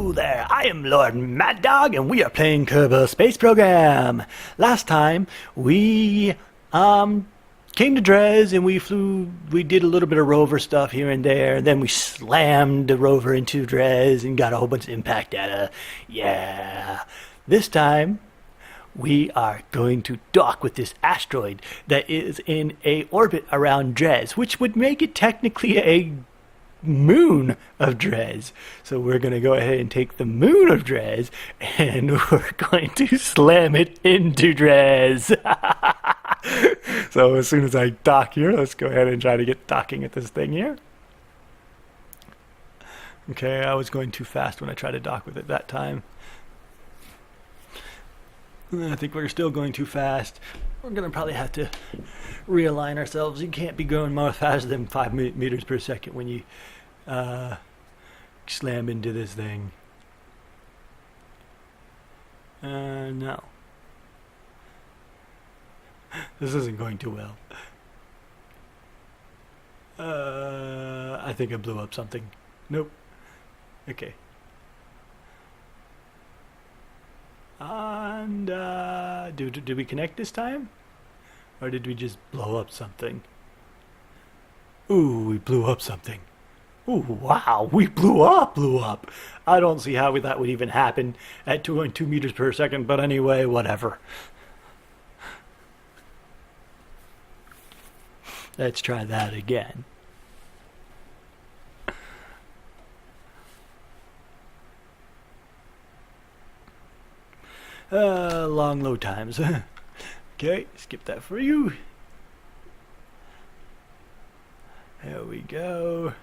Hello there, I am LordMaddog and we are playing Kerbal Space Program. Last time we came to Dres and we did a little bit of rover stuff here and there, and then we slammed the rover into Dres and got a whole bunch of impact data. Yeah. This time we are going to dock with this asteroid that is in a orbit around Dres, which would make it technically a moon of Dres. So we're going to go ahead and take the moon of Dres and we're going to slam it into Dres. So as soon as I dock here, let's go ahead and try to get docking at this thing here. Okay, I was going too fast when I tried to dock with it that time. I think we're still going too fast. We're going to probably have to realign ourselves. You can't be going more faster than 5 meters per second when you slam into this thing. No. This isn't going too well. I think I blew up something. Nope. Okay. And did we connect this time? Or did we just blow up something? Ooh, we blew up something. Ooh, wow, we blew up. I don't see how that would even happen at 2.2 meters per second, but anyway, whatever. Let's try that again. Long load times. Okay, skip that for you. There we go.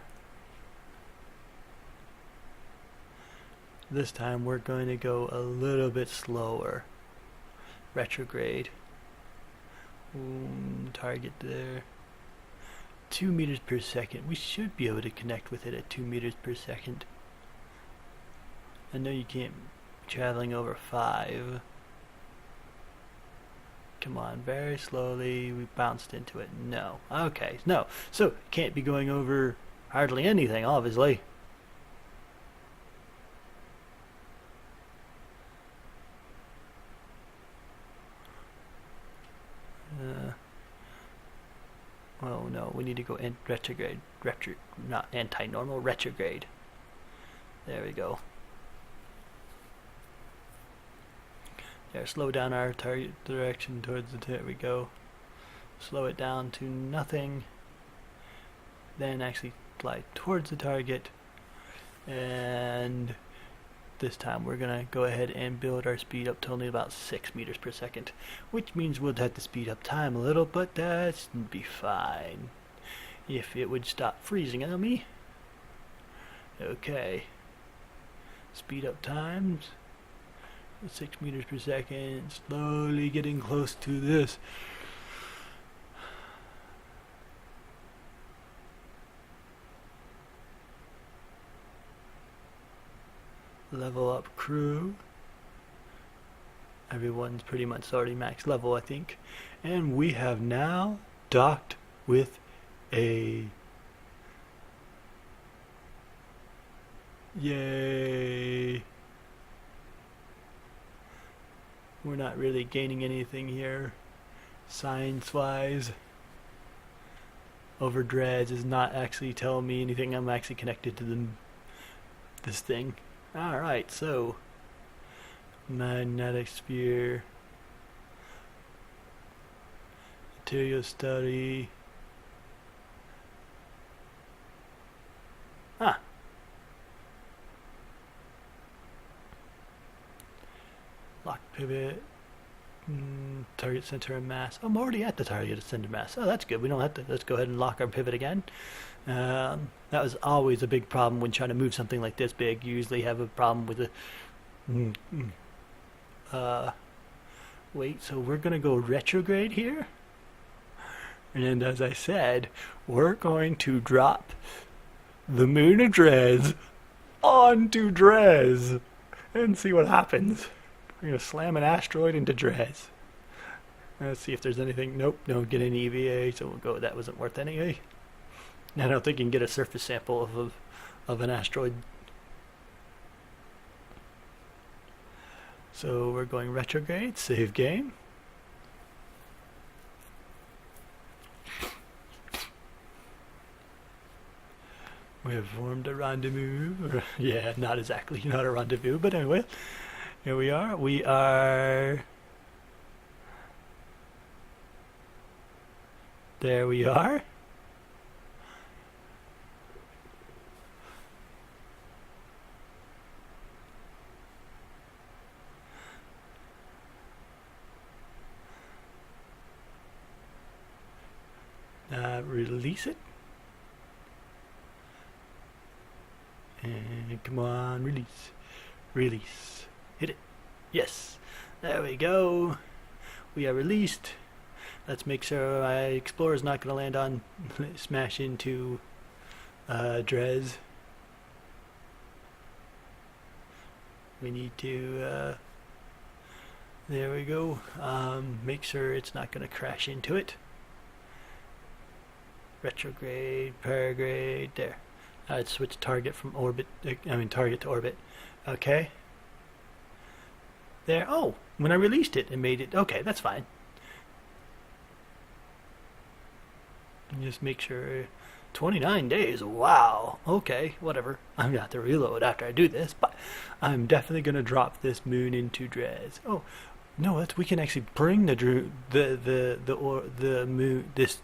This time we're going to go a little bit slower. Retrograde. Target there. 2 meters per second. We should be able to connect with it at 2 meters per second. I know you can't be traveling over 5. Come on, very slowly. We bounced into it. No. Okay, no. So, can't be going over hardly anything, obviously. Oh no, we need to go in retrograde. Not anti-normal, retrograde. There we go. There, slow down our target direction towards the there we go. Slow it down to nothing. Then actually fly towards the target. And this time we're gonna go ahead and build our speed up to only about 6 meters per second, which means we'll have to speed up time a little, but that should be fine if it would stop freezing on me. Okay, speed up times 6 meters per second, slowly getting close to this. Level up crew. Everyone's pretty much already max level, I think. And we have now docked with a... Yay! We're not really gaining anything here, science-wise. Over Dres is not actually telling me anything. I'm actually connected to this thing. Alright, so magnetic sphere, material study. Lock pivot, target center and mass. I'm already at the target center mass. Oh, that's good. We don't have to. Let's go ahead and lock our pivot again. That was always a big problem when trying to move something like this big. You usually have a problem with the wait, so we're gonna go retrograde here, and as I said, we're going to drop the moon of Dres onto Dres and see what happens. We're gonna slam an asteroid into Dres. Let's see if there's anything. Nope, don't get any EVA, so we'll go. That wasn't worth anything. I don't think you can get a surface sample of an asteroid. So we're going retrograde, save game. We have formed a rendezvous. Yeah, not exactly, not a rendezvous, but anyway, here we are. We are... There we are. Release it. And come on, release. Release. Hit it. Yes. There we go. We are released. Let's make sure my Explorer's not going to land on, smash into Dres. We need to, there we go. Make sure it's not going to crash into it. Retrograde, paragrade, there. I'd switch target from orbit, target to orbit. Okay. There, oh, when I released it, it made it, okay, that's fine. And just make sure, 29 days, wow, okay, whatever. I'm gonna have to reload after I do this, but I'm definitely gonna drop this moon into Dres. Oh, no, we can actually bring the moon, this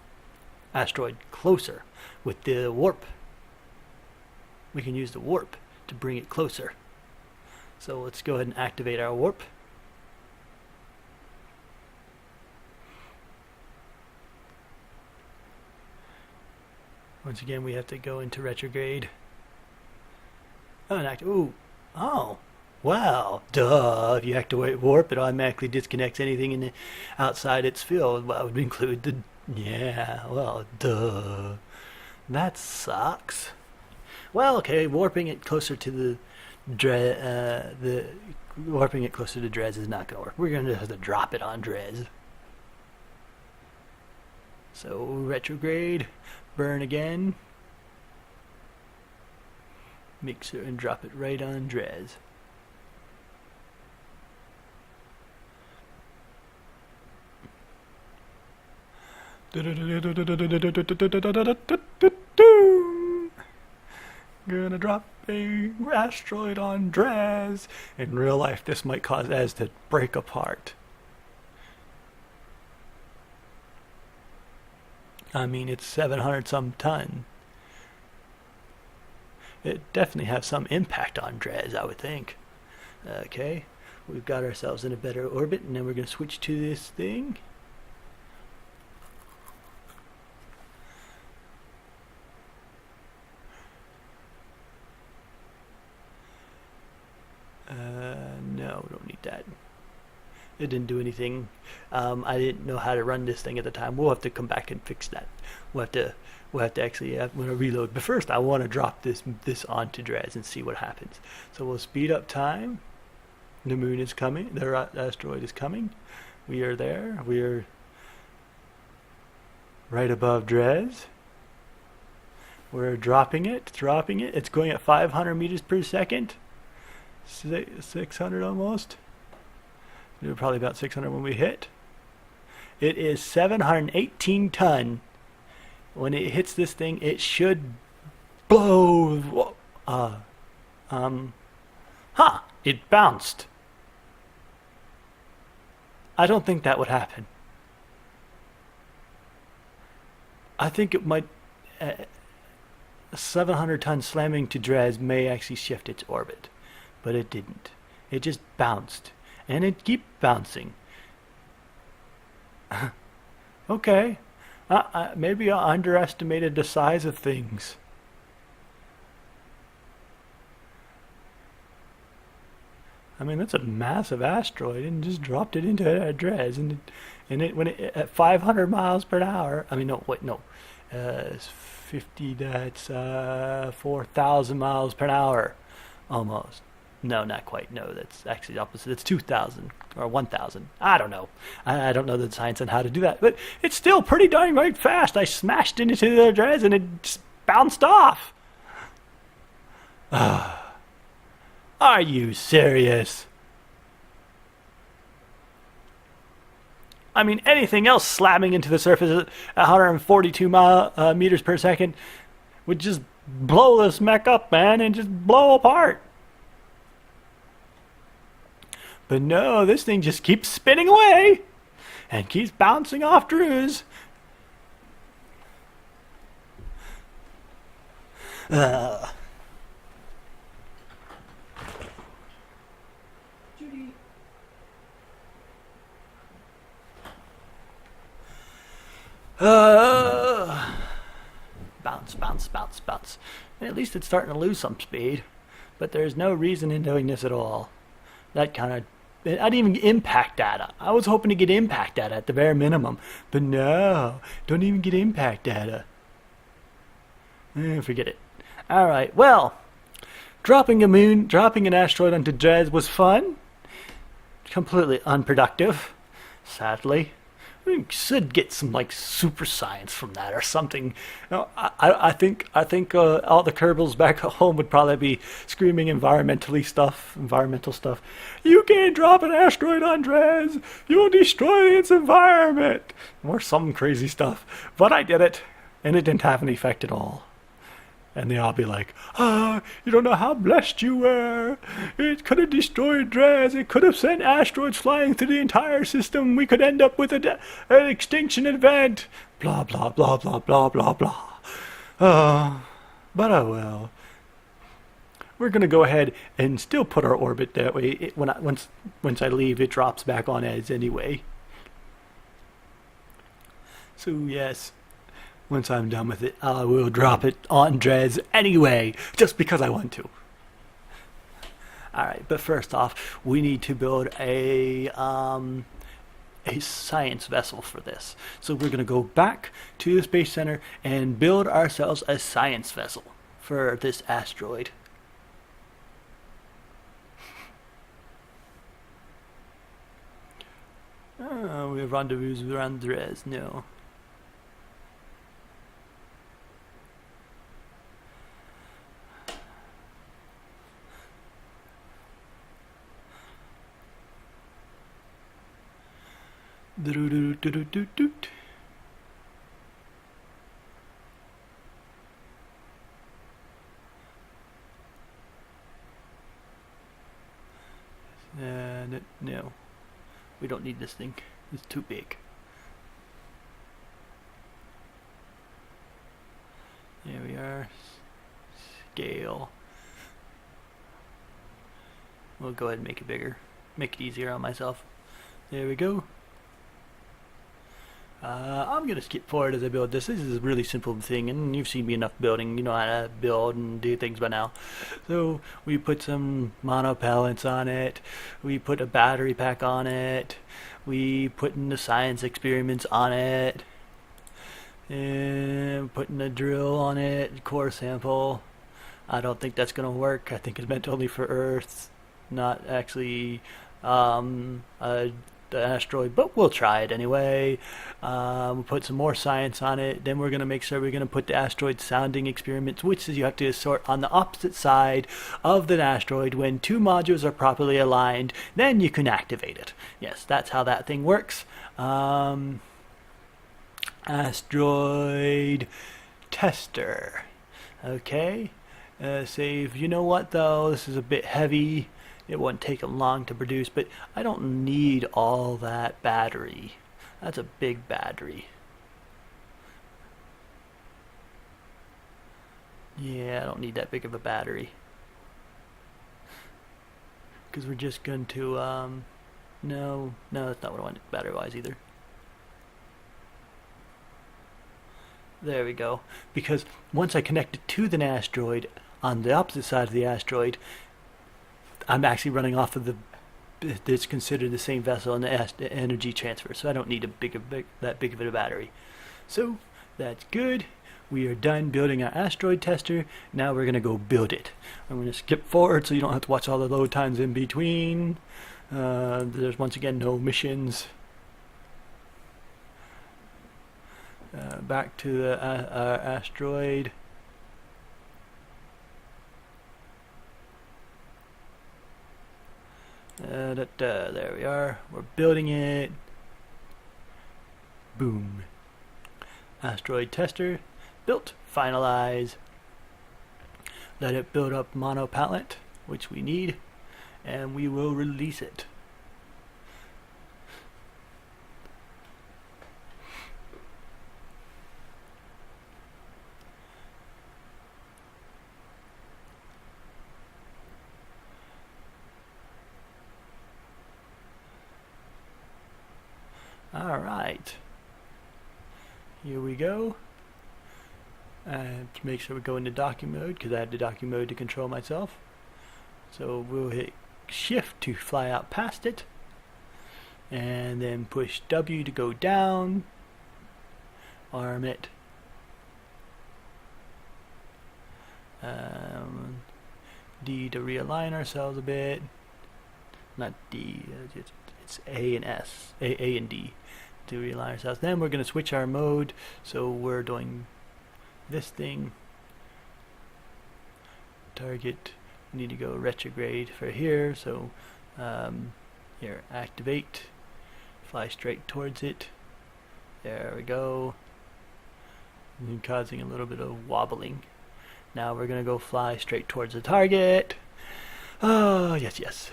asteroid closer with the warp. We can use the warp to bring it closer. So let's go ahead and activate our warp. Once again, we have to go into retrograde. Oh, and ooh, oh, well, duh. If you activate warp, it automatically disconnects anything in the outside its field. Well, it would include the, yeah, well, duh. That sucks. Well, okay, warping it closer to warping it closer to Dres is not gonna work. We're gonna have to drop it on Dres. So retrograde, burn again. Make sure and drop it right on Dres. Gonna drop a asteroid on Dres. In real life, this might cause Dres to break apart. I mean, it's 700 some ton. It definitely have some impact on Dres, I would think. Okay, we've got ourselves in a better orbit, and then we're gonna switch to this thing. No, we don't need that. It didn't do anything. I didn't know how to run this thing at the time. We'll have to come back and fix that. We'll have to actually reload. But first, I want to drop this onto Dres and see what happens. So we'll speed up time. The moon is coming. The asteroid is coming. We are there. We are right above Dres. We're dropping it. It's going at 500 meters per second. 600 almost. We're probably about 600 when we hit. It is 718 ton. When it hits this thing, it should blow. It bounced. I don't think that would happen. I think it might. 700 ton slamming to Dres may actually shift its orbit. But it didn't. It just bounced. And it keep bouncing. Okay. Maybe I underestimated the size of things. I mean, that's a massive asteroid, and just dropped it into Dres, and when it at 500 miles per hour. I mean, no, wait, no. It's 50. That's 4,000 miles per hour, almost. No, not quite. No, that's actually the opposite. It's 2,000 or 1,000. I don't know. I don't know the science on how to do that, but it's still pretty darn right fast. I smashed into the Dres and it just bounced off. Are you serious? I mean, anything else slamming into the surface at 142 meters per second would just blow this mech up, man, and just blow apart. But no, this thing just keeps spinning away and keeps bouncing off Dres. Judy. Bounce, bounce, bounce, bounce. And at least it's starting to lose some speed. But there's no reason in doing this at all. That kind of... I didn't even get impact data. I was hoping to get impact data at the bare minimum. But no, don't even get impact data. Forget it. Alright, well, dropping an asteroid onto Dres was fun. Completely unproductive, sadly. We should get some like super science from that or something. You know, I think all the Kerbals back home would probably be screaming environmental stuff. You can't drop an asteroid on Dres. You'll destroy its environment, or some crazy stuff. But I did it, and it didn't have an effect at all. And they all be like, you don't know how blessed you were. It could have destroyed Dres. It could have sent asteroids flying through the entire system. We could end up with an extinction event. Blah, blah, blah, blah, blah, blah, blah. But oh well. We're going to go ahead and still put our orbit that way. Once I leave, it drops back on as anyway. So yes. Once I'm done with it, I will drop it on Dres anyway, just because I want to. Alright, but first off, we need to build a science vessel for this. So we're going to go back to the Space Center and build ourselves a science vessel for this asteroid. We have rendezvous around Dres, no. Do-do-do-do-do-do-do. No, we don't need this thing. It's too big. There we are. Scale. We'll go ahead and make it bigger. Make it easier on myself. There we go. I'm going to skip forward as I build this. This is a really simple thing, and you've seen me enough building. You know how to build and do things by now. So we put some monopellets on it. We put a battery pack on it. We put in the science experiments on it. And putting a drill on it, core sample. I don't think that's going to work. I think it's meant only for Earth, not actually the asteroid, but we'll try it anyway. We'll put some more science on it. Then we're going to make sure we're going to put the asteroid sounding experiments, which is you have to sort on the opposite side of the asteroid. When two modules are properly aligned, then you can activate it. Yes, that's how that thing works. Asteroid tester. Okay. Save. You know what though? This is a bit heavy. It won't take them long to produce, but I don't need all that battery. That's a big battery. Yeah, I don't need that big of a battery. Because we're just going to, no, that's not what I want battery-wise either. There we go. Because once I connect it to the asteroid, on the opposite side of the asteroid, I'm actually running off of it's considered the same vessel in the energy transfer, so I don't need that big of a battery. So that's good. We are done building our asteroid tester. Now we're going to go build it. I'm going to skip forward so you don't have to watch all the load times in between. There's once again no missions. Back to the asteroid. There we are. We're building it. Boom. Asteroid tester built. Finalize. Let it build up mono palette, which we need, and we will release it. Alright, here we go. And to make sure we go into document mode, because I have the document mode to control myself. So we'll hit shift to fly out past it, and then push W to go down, arm it, D to realign ourselves a bit, not D, it's A and S, A and D to realign ourselves. Then we're going to switch our mode, so we're doing this thing. Target, we need to go retrograde for here, so here, activate, fly straight towards it. There we go. And causing a little bit of wobbling. Now we're going to go fly straight towards the target. Oh, yes, yes.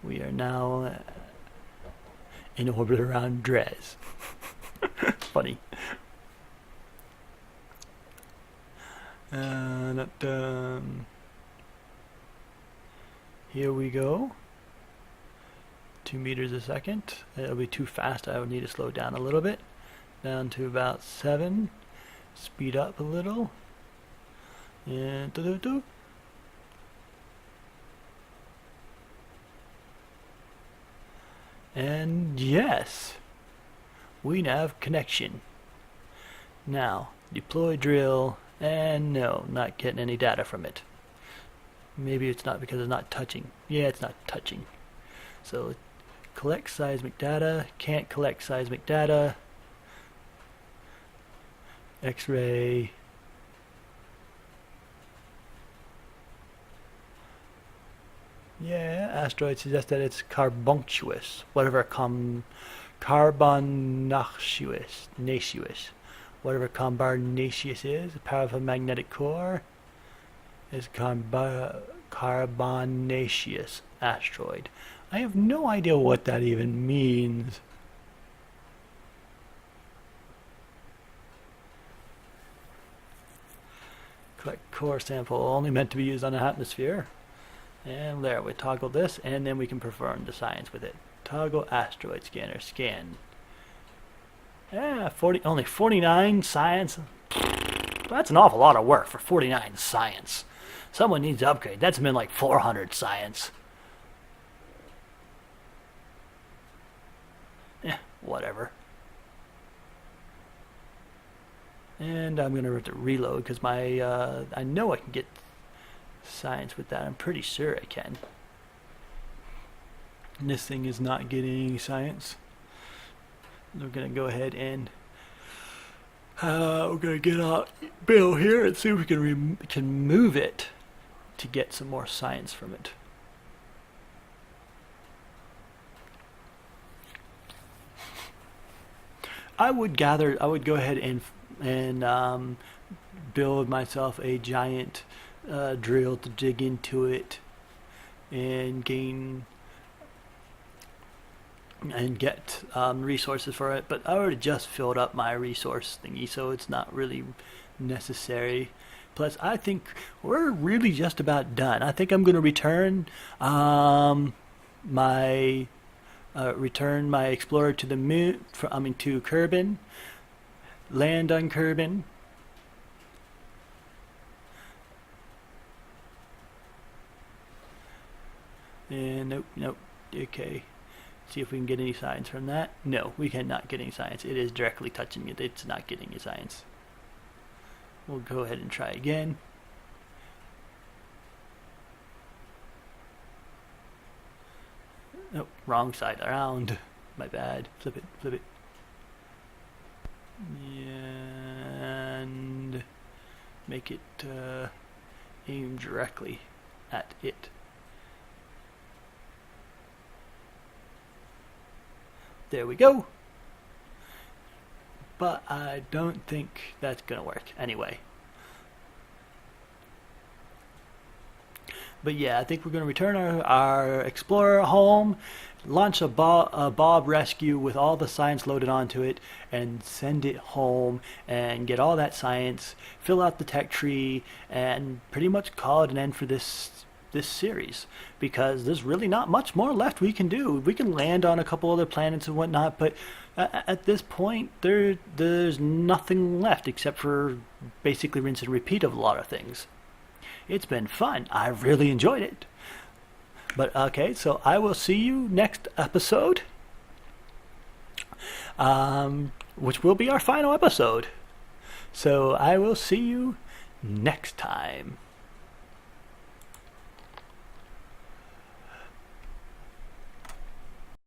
We are now in orbit around Dres. Funny. Here we go. 2 meters a second. It'll be too fast. I would need to slow down a little bit. Down to about 7. Speed up a little. And and yes, we now have connection. Now deploy drill, and no, not getting any data from it. Maybe it's not because it's not touching. Yeah, it's not touching. So collect seismic data, can't collect seismic data. X-ray. Yeah, asteroid suggests that it's carbuncuous, whatever carbonaceous, whatever carbonaceous is. A powerful magnetic core is carbonaceous asteroid. I have no idea what that even means. Collect core sample, only meant to be used on an atmosphere. And there, we toggle this, and then we can perform the science with it. Toggle asteroid scanner, scan. Yeah, only 49 science. That's an awful lot of work for 49 science. Someone needs to upgrade. That's been like 400 science. Whatever. And I'm gonna have to reload because my I know I can get science with that. I'm pretty sure I can. And this thing is not getting any science. We're gonna go ahead and we're gonna get out Bill here and see if we can move it to get some more science from it. I would go ahead and build myself a giant drill to dig into it and gain and get resources for it, but I already just filled up my resource thingy, so it's not really necessary. Plus, I think we're really just about done. I think I'm going to return my explorer to the moon. To Kerbin, land on Kerbin. And nope. Okay. See if we can get any science from that. No, we cannot get any science. It is directly touching it. It's not getting any science. We'll go ahead and try again. Nope, wrong side around. My bad. Flip it. And make it aim directly at it. There we go. but I don't think that's gonna work anyway. But yeah, I think we're going to return our Explorer home, launch a Bob rescue with all the science loaded onto it, and send it home and get all that science, fill out the tech tree, and pretty much call it an end for this series, because there's really not much more left we can do. We can land on a couple other planets and whatnot, but at this point there's nothing left except for basically rinse and repeat of a lot of things. It's been fun. I really enjoyed it. But okay, so I will see you next episode, which will be our final episode. So I will see you next time.